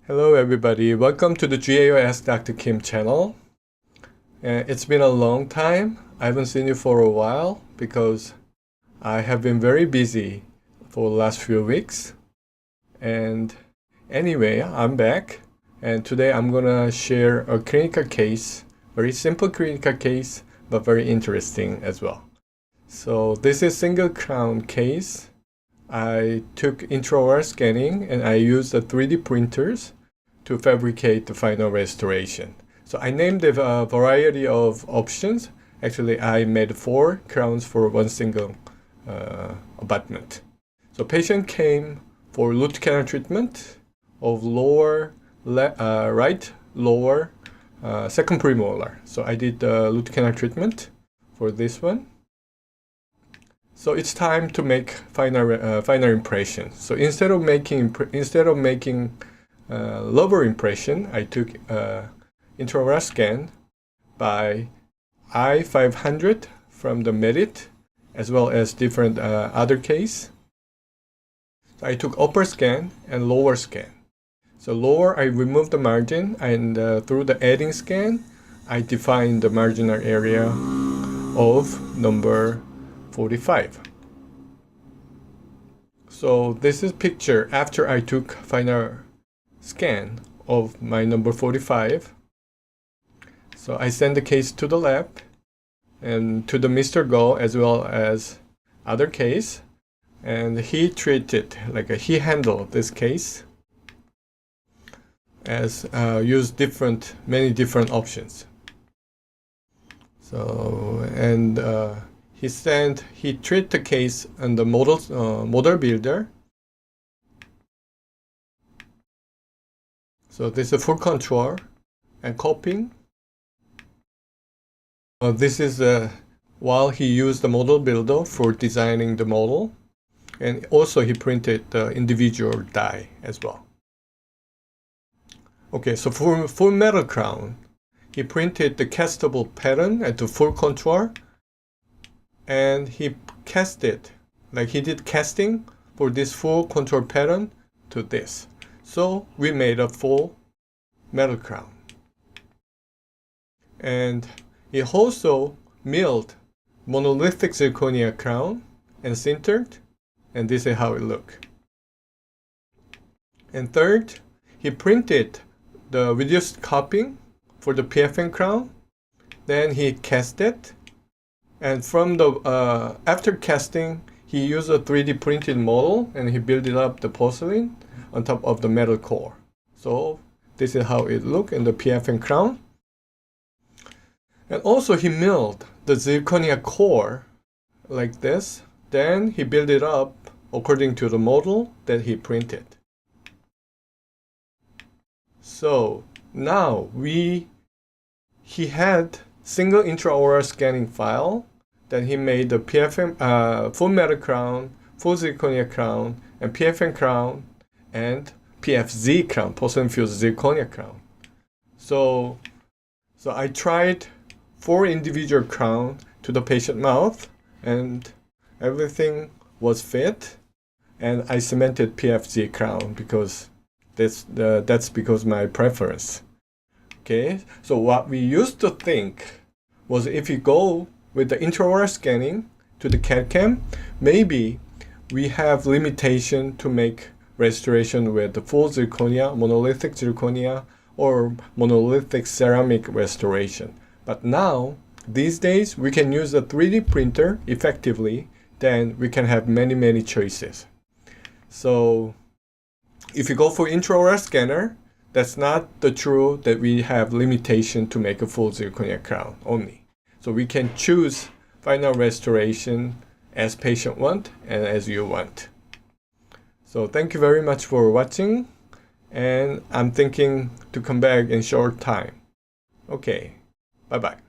Hello everybody, welcome to the GAO Ask Dr. Kim channel. It's been a long time. I haven't seen you for a while because I have been very busy for the last few weeks. And anyway, I'm back and today I'm gonna share a clinical case, very simple clinical case, but very interesting as well. So this is single crown case. I took intraoral scanning and I used the 3D printers to fabricate the final restoration. So I named a variety of options. Actually, I made 4 crowns for one single abutment. So patient came for root canal treatment of right lower second premolar. So I did the root canal treatment for this one. So it's time to make final impression. So instead of making lower impression, I took intraoral scan by i500 from the MEDIT, as well as different other case. So I took upper scan and lower scan. So lower, I removed the margin, and through the adding scan, I defined the marginal area of number 45. So this is picture after I took final scan of my number 45. So I send the case to the lab and to the Mr. GAO as well as other case, and he treated, he handled this case as used many different options. So and he treated the case on the model builder. So this is full control and copying. This is while he used the model builder for designing the model, and also he printed the individual die as well. Okay, so for full metal crown, he printed the castable pattern at the full control, and he casted, he did casting for this full control pattern to this. So we made a full metal crown. And he also milled monolithic zirconia crown and sintered, and this is how it looked. And third, he printed the reduced cupping for the PFN crown. Then he cast it, and from the after casting, he used a 3D printed model and he built it up the porcelain on top of the metal core. So this is how it looked in the PFN crown. And also he milled the zirconia core like this. Then he built it up according to the model that he printed. So now he had single intraoral scanning file. Then he made the PFN full metal crown, full zirconia crown, and PFN crown, and PFZ crown, porcelain fused zirconia crown. So I tried 4 individual crown to the patient mouth, and everything was fit. And I cemented PFZ crown because that's because my preference. Okay, so what we used to think was if you go with the intraoral scanning to the CAD/CAM, maybe we have limitation to make restoration with the full zirconia, monolithic zirconia, or monolithic ceramic restoration. But now, these days, we can use a 3D printer effectively, then we can have many choices. So if you go for intraoral scanner, that's not the true that we have limitation to make a full zirconia crown only. So we can choose final restoration as patient want and as you want. So thank you very much for watching, and I'm thinking to come back in short time. Okay, bye-bye.